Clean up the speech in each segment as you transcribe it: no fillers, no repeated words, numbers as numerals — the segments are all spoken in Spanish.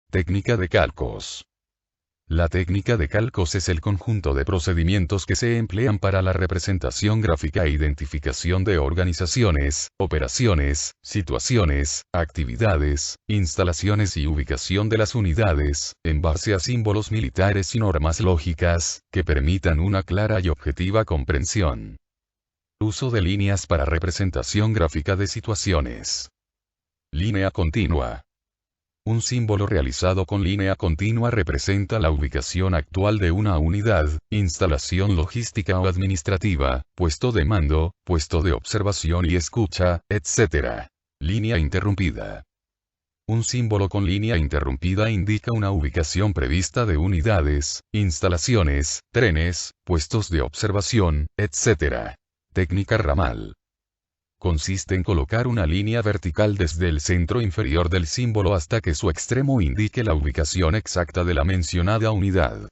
Técnica de calcos. La técnica de calcos es el conjunto de procedimientos que se emplean para la representación gráfica e identificación de organizaciones, operaciones, situaciones, actividades, instalaciones y ubicación de las unidades, en base a símbolos militares y normas lógicas, que permitan una clara y objetiva comprensión. Uso de líneas para representación gráfica de situaciones. Línea continua. Un símbolo realizado con línea continua representa la ubicación actual de una unidad, instalación logística o administrativa, puesto de mando, puesto de observación y escucha, etc. Línea interrumpida. Un símbolo con línea interrumpida indica una ubicación prevista de unidades, instalaciones, trenes, puestos de observación, etc. Técnica ramal. Consiste en colocar una línea vertical desde el centro inferior del símbolo hasta que su extremo indique la ubicación exacta de la mencionada unidad.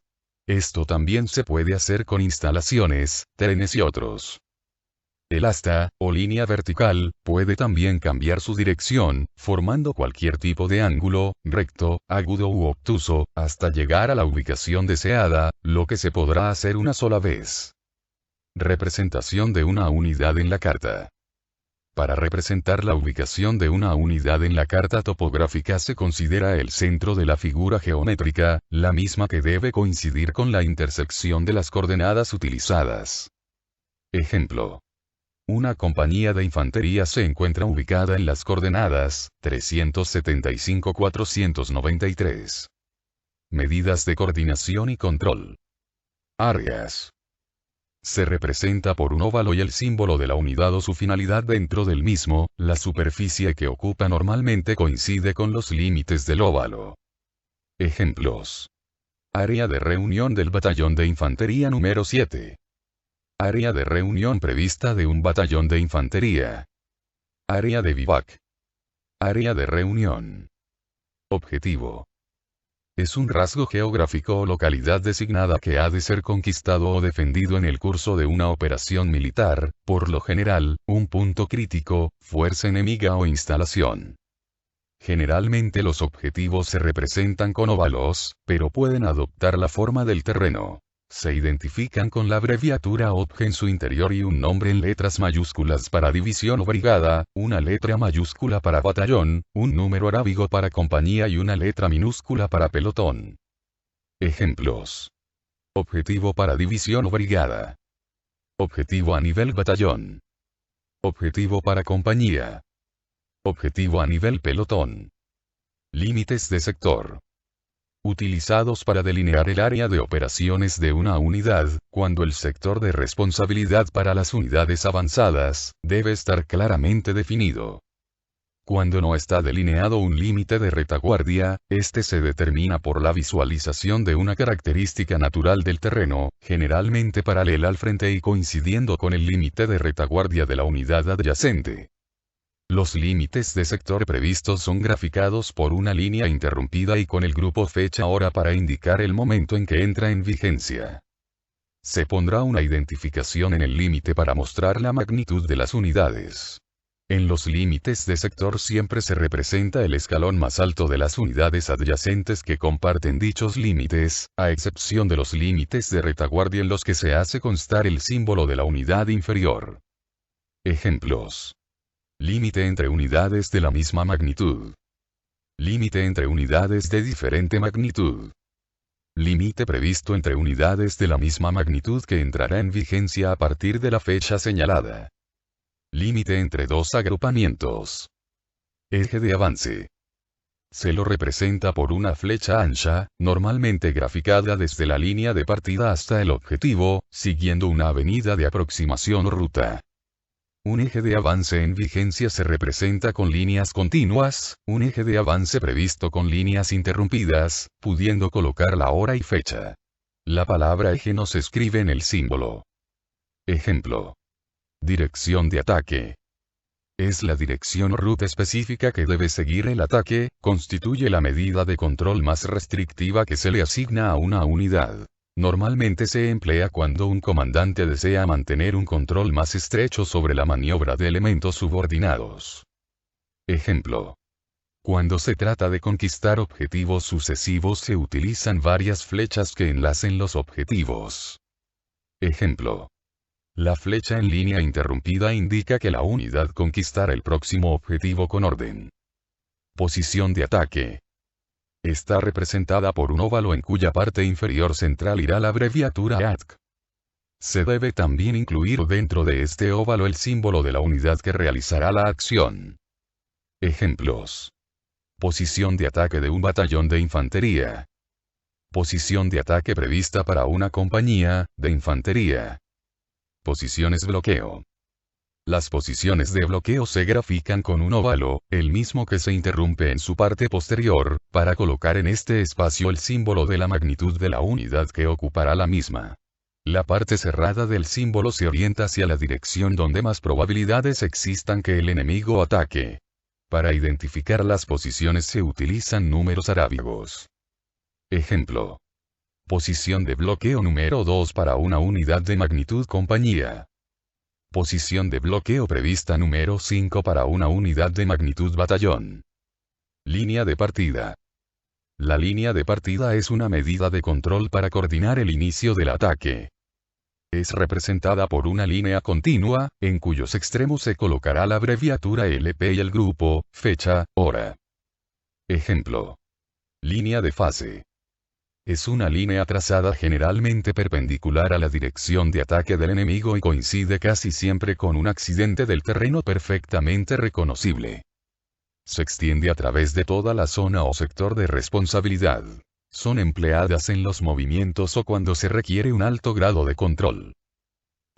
Esto también se puede hacer con instalaciones, trenes y otros. El asta, o línea vertical, puede también cambiar su dirección, formando cualquier tipo de ángulo, recto, agudo u obtuso, hasta llegar a la ubicación deseada, lo que se podrá hacer una sola vez. Representación de una unidad en la carta. Para representar la ubicación de una unidad en la carta topográfica se considera el centro de la figura geométrica, la misma que debe coincidir con la intersección de las coordenadas utilizadas. Ejemplo. Una compañía de infantería se encuentra ubicada en las coordenadas 375-493. Medidas de coordinación y control. Áreas. Se representa por un óvalo y el símbolo de la unidad o su finalidad dentro del mismo, la superficie que ocupa normalmente coincide con los límites del óvalo. Ejemplos. Área de reunión del batallón de infantería número 7. Área de reunión prevista de un batallón de infantería. Área de vivac. Área de reunión. Objetivo. Es un rasgo geográfico o localidad designada que ha de ser conquistado o defendido en el curso de una operación militar, por lo general, un punto crítico, fuerza enemiga o instalación. Generalmente los objetivos se representan con óvalos, pero pueden adoptar la forma del terreno. Se identifican con la abreviatura OBJ en su interior y un nombre en letras mayúsculas para división o brigada, una letra mayúscula para batallón, un número arábigo para compañía y una letra minúscula para pelotón. Ejemplos. Objetivo para división o brigada. Objetivo a nivel batallón. Objetivo para compañía. Objetivo a nivel pelotón. Límites de sector. Utilizados para delinear el área de operaciones de una unidad, cuando el sector de responsabilidad para las unidades avanzadas, debe estar claramente definido. Cuando no está delineado un límite de retaguardia, este se determina por la visualización de una característica natural del terreno, generalmente paralela al frente y coincidiendo con el límite de retaguardia de la unidad adyacente. Los límites de sector previstos son graficados por una línea interrumpida y con el grupo fecha-hora para indicar el momento en que entra en vigencia. Se pondrá una identificación en el límite para mostrar la magnitud de las unidades. En los límites de sector siempre se representa el escalón más alto de las unidades adyacentes que comparten dichos límites, a excepción de los límites de retaguardia en los que se hace constar el símbolo de la unidad inferior. Ejemplos. Límite entre unidades de la misma magnitud. Límite entre unidades de diferente magnitud. Límite previsto entre unidades de la misma magnitud que entrará en vigencia a partir de la fecha señalada. Límite entre dos agrupamientos. Eje de avance. Se lo representa por una flecha ancha, normalmente graficada desde la línea de partida hasta el objetivo, siguiendo una avenida de aproximación o ruta. Un eje de avance en vigencia se representa con líneas continuas, un eje de avance previsto con líneas interrumpidas, pudiendo colocar la hora y fecha. La palabra eje no se escribe en el símbolo. Ejemplo. Dirección de ataque. Es la dirección o ruta específica que debe seguir el ataque, constituye la medida de control más restrictiva que se le asigna a una unidad. Normalmente se emplea cuando un comandante desea mantener un control más estrecho sobre la maniobra de elementos subordinados. Ejemplo. Cuando se trata de conquistar objetivos sucesivos se utilizan varias flechas que enlacen los objetivos. Ejemplo. La flecha en línea interrumpida indica que la unidad conquistará el próximo objetivo con orden. Posición de ataque. Está representada por un óvalo en cuya parte inferior central irá la abreviatura ATC. Se debe también incluir dentro de este óvalo el símbolo de la unidad que realizará la acción. Ejemplos. Posición de ataque de un batallón de infantería. Posición de ataque prevista para una compañía de infantería. Posiciones bloqueo. Las posiciones de bloqueo se grafican con un óvalo, el mismo que se interrumpe en su parte posterior, para colocar en este espacio el símbolo de la magnitud de la unidad que ocupará la misma. La parte cerrada del símbolo se orienta hacia la dirección donde más probabilidades existan que el enemigo ataque. Para identificar las posiciones se utilizan números arábigos. Ejemplo. Posición de bloqueo número 2 para una unidad de magnitud compañía. Posición de bloqueo prevista número 5 para una unidad de magnitud batallón. Línea de partida. La línea de partida es una medida de control para coordinar el inicio del ataque. Es representada por una línea continua, en cuyos extremos se colocará la abreviatura LP y el grupo, fecha, hora. Ejemplo. Línea de fase. Es una línea trazada generalmente perpendicular a la dirección de ataque del enemigo y coincide casi siempre con un accidente del terreno perfectamente reconocible. Se extiende a través de toda la zona o sector de responsabilidad. Son empleadas en los movimientos o cuando se requiere un alto grado de control.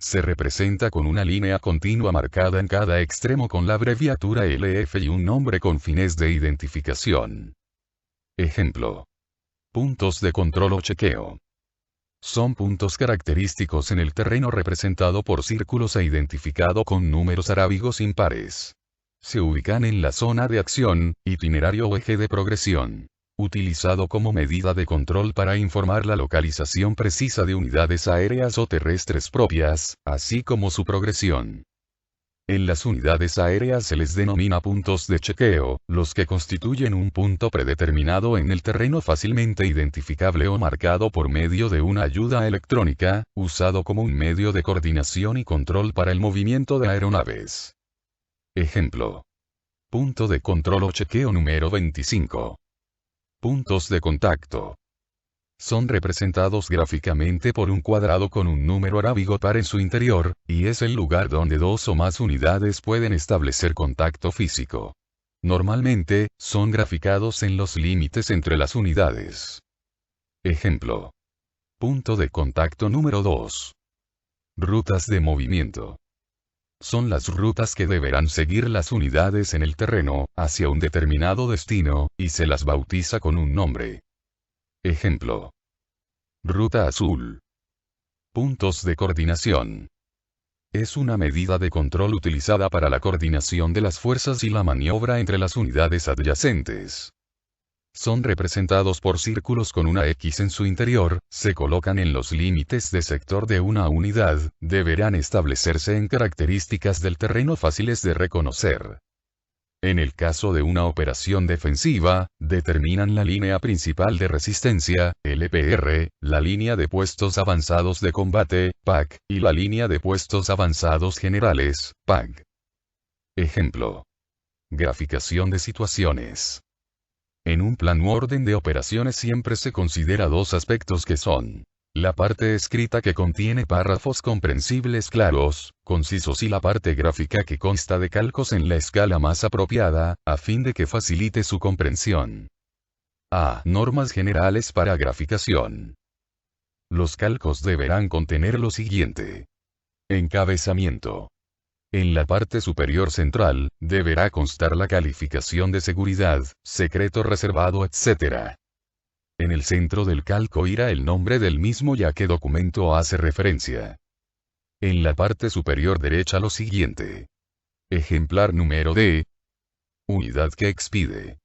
Se representa con una línea continua marcada en cada extremo con la abreviatura LF y un nombre con fines de identificación. Ejemplo. Puntos de control o chequeo. Son puntos característicos en el terreno representado por círculos e identificado con números arábigos impares. Se ubican en la zona de acción, itinerario o eje de progresión. Utilizado como medida de control para informar la localización precisa de unidades aéreas o terrestres propias, así como su progresión. En las unidades aéreas se les denomina puntos de chequeo, los que constituyen un punto predeterminado en el terreno fácilmente identificable o marcado por medio de una ayuda electrónica, usado como un medio de coordinación y control para el movimiento de aeronaves. Ejemplo. Punto de control o chequeo número 25. Puntos de contacto. Son representados gráficamente por un cuadrado con un número arábigo par en su interior, y es el lugar donde dos o más unidades pueden establecer contacto físico. Normalmente, son graficados en los límites entre las unidades. Ejemplo. Punto de contacto número 2. Rutas de movimiento. Son las rutas que deberán seguir las unidades en el terreno, hacia un determinado destino, y se las bautiza con un nombre. Ejemplo. Ruta azul. Puntos de coordinación. Es una medida de control utilizada para la coordinación de las fuerzas y la maniobra entre las unidades adyacentes. Son representados por círculos con una X en su interior, se colocan en los límites de sector de una unidad, deberán establecerse en características del terreno fáciles de reconocer. En el caso de una operación defensiva, determinan la línea principal de resistencia, LPR, la línea de puestos avanzados de combate, PAC, y la línea de puestos avanzados generales, PAG. Ejemplo. Graficación de situaciones. En un plan u orden de operaciones siempre se considera dos aspectos que son la parte escrita que contiene párrafos comprensibles claros, concisos y la parte gráfica que consta de calcos en la escala más apropiada, a fin de que facilite su comprensión. A. Normas generales para graficación. Los calcos deberán contener lo siguiente. Encabezamiento. En la parte superior central, deberá constar la calificación de seguridad, secreto reservado, etc. En el centro del calco irá el nombre del mismo y a qué documento hace referencia. En la parte superior derecha lo siguiente. Ejemplar número de unidad que expide.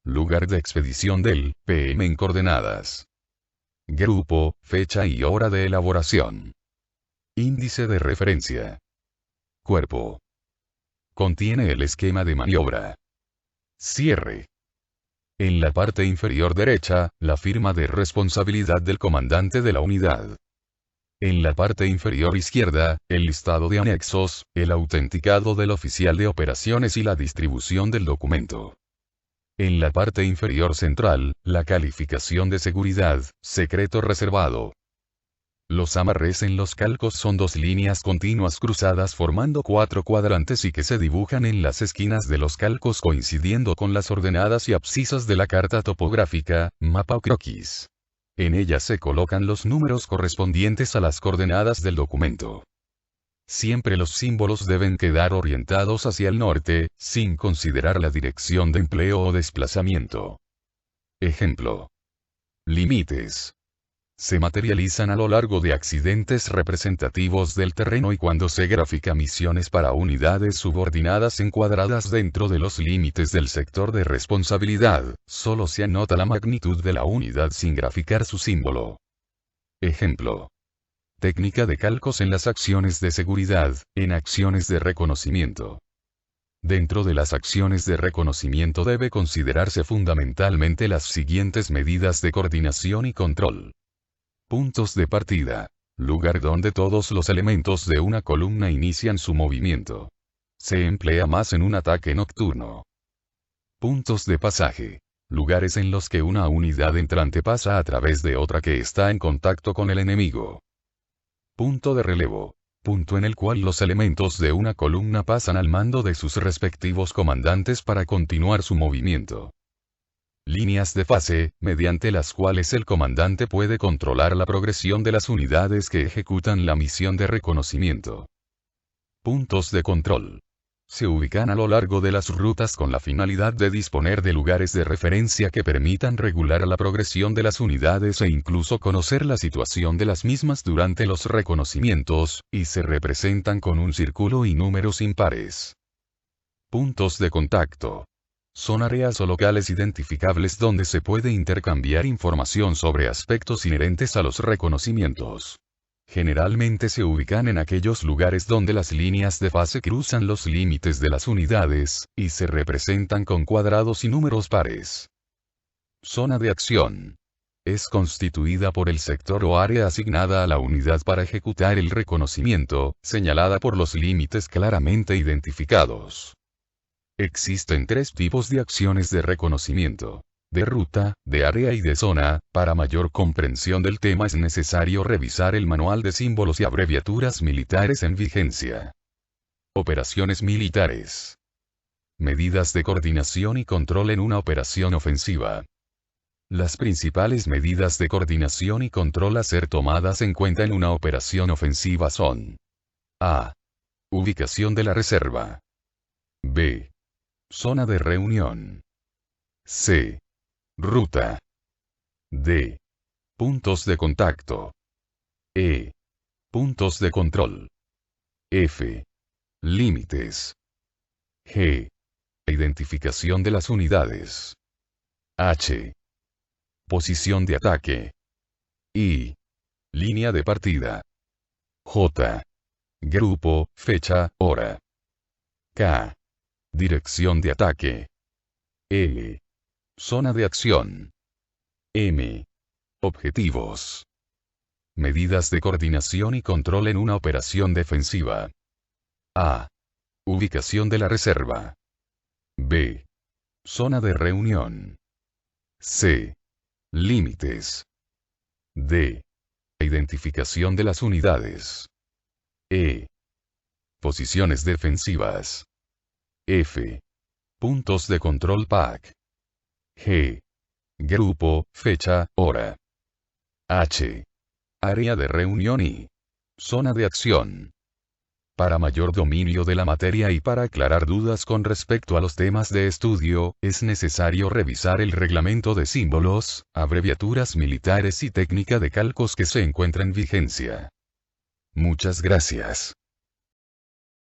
Lugar de expedición del PM en coordenadas. Grupo, fecha y hora de elaboración. Índice de referencia. Cuerpo. Contiene el esquema de maniobra. Cierre. En la parte inferior derecha, la firma de responsabilidad del comandante de la unidad. En la parte inferior izquierda, el listado de anexos, el autenticado del oficial de operaciones y la distribución del documento. En la parte inferior central, la calificación de seguridad, secreto reservado. Los amarres en los calcos son dos líneas continuas cruzadas formando 4 cuadrantes y que se dibujan en las esquinas de los calcos coincidiendo con las ordenadas y abscisas de la carta topográfica, mapa o croquis. En ellas se colocan los números correspondientes a las coordenadas del documento. Siempre los símbolos deben quedar orientados hacia el norte, sin considerar la dirección de empleo o desplazamiento. Ejemplo. Límites. Se materializan a lo largo de accidentes representativos del terreno y cuando se grafica misiones para unidades subordinadas encuadradas dentro de los límites del sector de responsabilidad, solo se anota la magnitud de la unidad sin graficar su símbolo. Ejemplo. Técnica de calcos en las acciones de seguridad, en acciones de reconocimiento. Dentro de las acciones de reconocimiento debe considerarse fundamentalmente las siguientes medidas de coordinación y control. Puntos de partida. Lugar donde todos los elementos de una columna inician su movimiento. Se emplea más en un ataque nocturno. Puntos de pasaje. Lugares en los que una unidad entrante pasa a través de otra que está en contacto con el enemigo. Punto de relevo. Punto en el cual los elementos de una columna pasan al mando de sus respectivos comandantes para continuar su movimiento. Líneas de fase, mediante las cuales el comandante puede controlar la progresión de las unidades que ejecutan la misión de reconocimiento. Puntos de control. Se ubican a lo largo de las rutas con la finalidad de disponer de lugares de referencia que permitan regular la progresión de las unidades e incluso conocer la situación de las mismas durante los reconocimientos, y se representan con un círculo y números impares. Puntos de contacto. Son áreas o locales identificables donde se puede intercambiar información sobre aspectos inherentes a los reconocimientos. Generalmente se ubican en aquellos lugares donde las líneas de fase cruzan los límites de las unidades, y se representan con cuadrados y números pares. Zona de acción. Es constituida por el sector o área asignada a la unidad para ejecutar el reconocimiento, señalada por los límites claramente identificados. Existen 3 tipos de acciones de reconocimiento. De ruta, de área y de zona. Para mayor comprensión del tema es necesario revisar el manual de símbolos y abreviaturas militares en vigencia. Operaciones militares. Medidas de coordinación y control en una operación ofensiva. Las principales medidas de coordinación y control a ser tomadas en cuenta en una operación ofensiva son: A. Ubicación de la reserva. B. Zona de reunión. C. Ruta. D. Puntos de contacto. E. Puntos de control. F. Límites. G. Identificación de las unidades. H. Posición de ataque. I. Línea de partida. J. Grupo, fecha, hora. K. Dirección de ataque. L. Zona de acción. M. Objetivos. Medidas de coordinación y control en una operación defensiva. A. Ubicación de la reserva. B. Zona de reunión. C. Límites. D. Identificación de las unidades. E. Posiciones defensivas. F. Puntos de control PAC. G. Grupo, fecha, hora. H. Área de reunión y zona de acción. Para mayor dominio de la materia y para aclarar dudas con respecto a los temas de estudio, es necesario revisar el reglamento de símbolos, abreviaturas militares y técnica de calcos que se encuentra en vigencia. Muchas gracias.